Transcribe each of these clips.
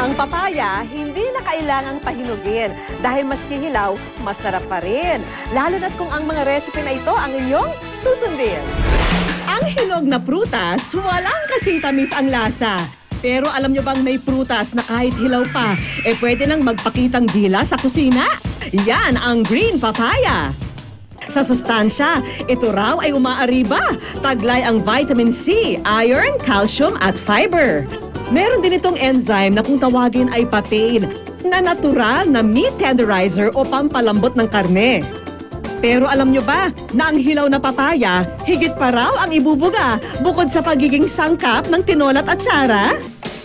Ang papaya, hindi na kailangang pahinugin dahil maski hilaw, masarap pa rin. Lalo na't kung ang mga recipe na ito ang inyong susundin. Ang hinog na prutas, walang kasing tamis ang lasa. Pero alam nyo bang may prutas na kahit hilaw pa, pwede nang magpakitang dila sa kusina? Yan ang green papaya. Sa sustansya, ito raw ay umaariba. Taglay ang vitamin C, iron, calcium at fiber. Meron din itong enzyme na kung tawagin ay papain, na natural na meat tenderizer o pampalambot ng karne. Pero alam nyo ba na ang hilaw na papaya, higit pa raw ang ibubuga bukod sa pagiging sangkap ng tinola at atsara?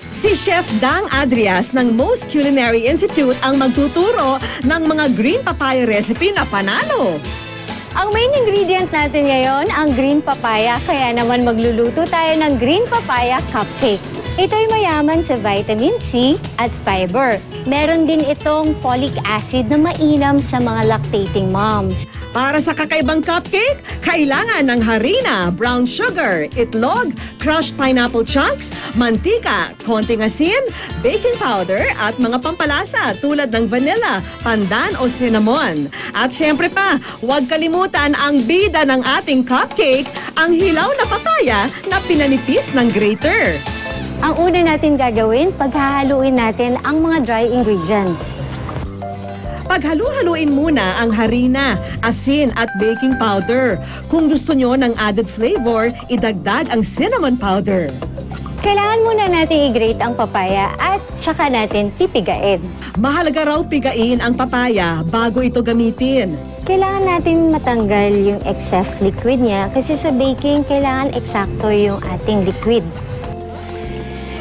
Si Chef Dang Adrias ng Most Culinary Institute ang magtuturo ng mga green papaya recipe na panalo. Ang main ingredient natin ngayon, ang green papaya, kaya naman magluluto tayo ng green papaya cupcake. Ito'y mayaman sa vitamin C at fiber. Meron din itong folic acid na mainam sa mga lactating moms. Para sa kakaibang cupcake, kailangan ng harina, brown sugar, itlog, crushed pineapple chunks, mantika, konting asin, baking powder at mga pampalasa tulad ng vanilla, pandan o cinnamon. At syempre pa, huwag kalimutan ang bida ng ating cupcake, ang hilaw na papaya na pinanipis ng grater. Ang una natin gagawin, paghahaluin natin ang mga dry ingredients. Paghalu-haluin muna ang harina, asin at baking powder. Kung gusto nyo ng added flavor, idagdag ang cinnamon powder. Kailangan muna natin i-grate ang papaya at saka natin pipigain. Mahalaga raw pigain ang papaya bago ito gamitin. Kailangan natin matanggal yung excess liquid niya kasi sa baking, kailangan eksakto yung ating liquid.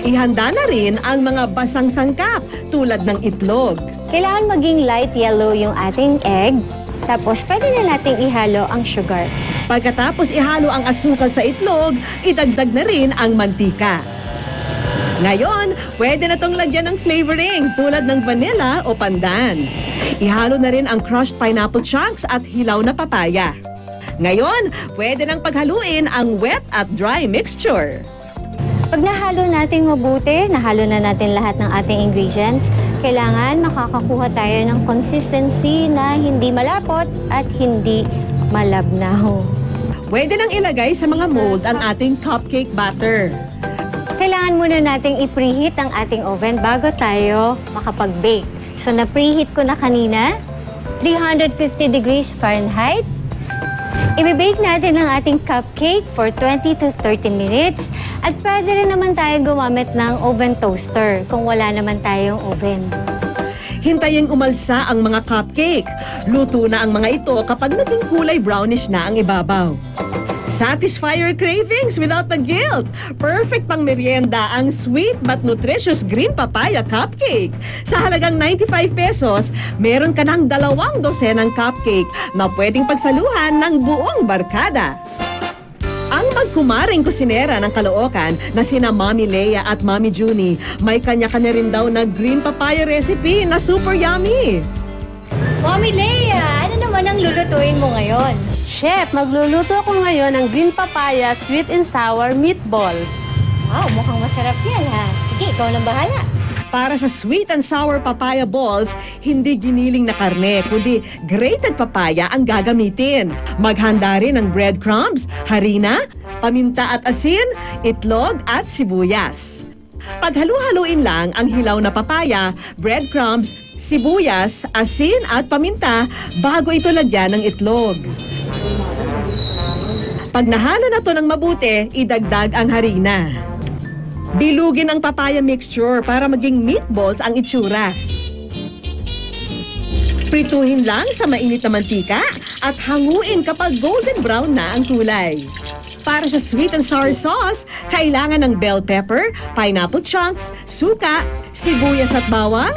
Ihanda na rin ang mga basang sangkap tulad ng itlog. Kailangan maging light yellow yung ating egg. Tapos, pwede na nating ihalo ang sugar. Pagkatapos ihalo ang asukal sa itlog, idagdag na rin ang mantika. Ngayon, pwede na tong lagyan ng flavoring tulad ng vanilla o pandan. Ihalo na rin ang crushed pineapple chunks at hilaw na papaya. Ngayon, pwede nang paghaluin ang wet at dry mixture. Pag nahalo natin mabuti, nahalo na natin lahat ng ating ingredients, kailangan makakakuha tayo ng consistency na hindi malapot at hindi malabnaw. Pwede nang ilagay sa mga mold ang ating cupcake batter. Kailangan muna nating i-preheat ang ating oven bago tayo makapag-bake. So, na-preheat ko na kanina, 350 degrees Fahrenheit. I-bake natin ang ating cupcake for 20 to 30 minutes. At pwede rin naman tayo gumamit ng oven toaster kung wala naman tayong oven. Hintayin umalsa ang mga cupcake. Luto na ang mga ito kapag naging kulay brownish na ang ibabaw. Satisfy your cravings without the guilt. Perfect pang merienda ang sweet but nutritious green papaya cupcake. Sa halagang 95 pesos, meron ka ng 2 dosenang cupcake na pwedeng pagsaluhan ng buong barkada. Ang magkumaring kusinera ng Caloocan na sina Mami Leia at Mami Junie, may kanya-kanya rin daw na green papaya recipe na super yummy. Mami Leia, ano naman ang lulutuin mo ngayon? Chef, magluluto ako ngayon ng green papaya sweet and sour meatballs. Wow, mukhang masarap yan ha. Sige, ikaw nang bahala. Para sa sweet and sour papaya balls, hindi giniling na karne, kundi grated papaya ang gagamitin. Maghanda rin ng breadcrumbs, harina, paminta at asin, itlog at sibuyas. Paghalu-haluin lang ang hilaw na papaya, breadcrumbs, sibuyas, asin at paminta bago ito lagyan ng itlog. Pag nahalo na to ng mabuti, idagdag ang harina. Bilugin ang papaya mixture para maging meatballs ang itsura. Prituhin lang sa mainit na mantika at hanguin kapag golden brown na ang kulay. Para sa sweet and sour sauce, kailangan ng bell pepper, pineapple chunks, suka, sibuyas at bawang,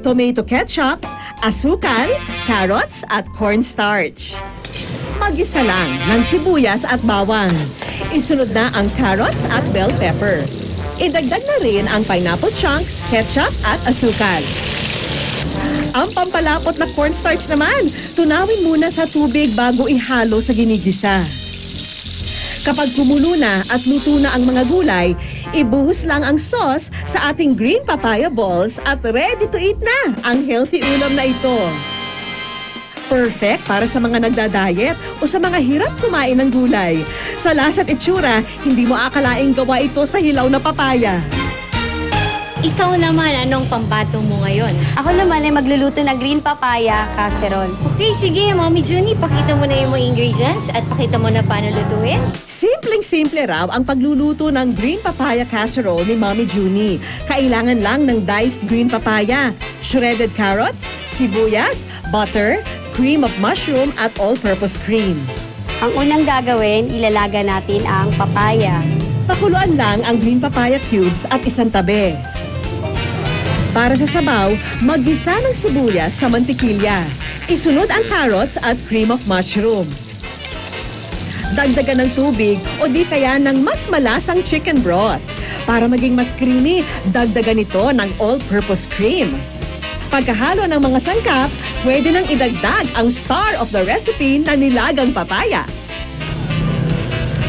tomato ketchup, asukal, carrots at cornstarch. Mag-isa lang ng sibuyas at bawang. Isunod na ang carrots at bell pepper. Idagdag na rin ang pineapple chunks, ketchup at asukal. Ang pampalapot na cornstarch naman, tunawin muna sa tubig bago ihalo sa ginigisa. Kapag kumulo na at luto na ang mga gulay, Ibuhos lang ang sauce sa ating green papaya balls at ready to eat na ang healthy ulam na ito. Perfect para sa mga nagda-diet o sa mga hirap kumain ng gulay. Sa lasa at itsura, hindi mo akalaing gawa ito sa hilaw na papaya. Ikaw naman, anong pambato mo ngayon? Ako naman ay magluluto ng green papaya casserole. Okay, sige, Mommy Junie, pakita mo na yung mga ingredients at pakita mo na paano lutuin. Simpleng-simple raw ang pagluluto ng green papaya casserole ni Mommy Junie. Kailangan lang ng diced green papaya, shredded carrots, sibuyas, butter, cream of mushroom at all-purpose cream. Ang unang gagawin, ilalaga natin ang papaya. Pakuluan lang ang green papaya cubes at isang tabi. Para sa sabaw, maggisa ng sibuyas sa mantikilya. Isunod ang carrots at cream of mushroom. Dagdagan ng tubig o di kaya ng mas malasang chicken broth. Para maging mas creamy, dagdagan ito ng all-purpose cream. Pagkahalo ng mga sangkap, pwede nang idagdag ang star of the recipe na nilagang papaya.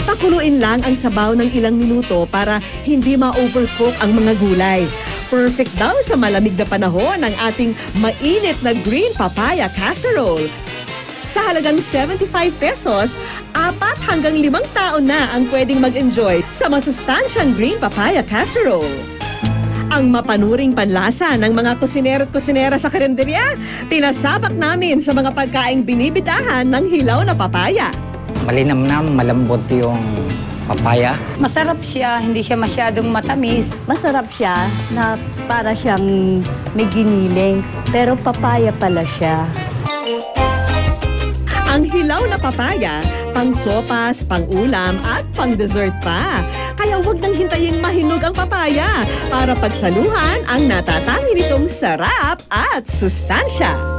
Pakuluin lang ang sabaw ng ilang minuto para hindi ma-overcook ang mga gulay. Perfect daw sa malamig na panahon ang ating mainit na green papaya casserole. Sa halagang 75 pesos, 4 hanggang 5 tao na ang pwedeng mag-enjoy sa masustansyang green papaya casserole. Ang mapanuring panlasa ng mga kusinero at kusinera sa karinderya, tinasabak namin sa mga pagkaing binibidahan ng hilaw na papaya. Malinamnam, malambot yung papaya. Masarap siya, hindi siya masyadong matamis. Masarap siya na para siyang may giniling, pero papaya pala siya. Ang hilaw na papaya, pang sopas, pang ulam at pang dessert pa. Kaya huwag nang hintayin mahinog ang papaya para pagsaluhan ang natatangi nitong sarap at sustansya.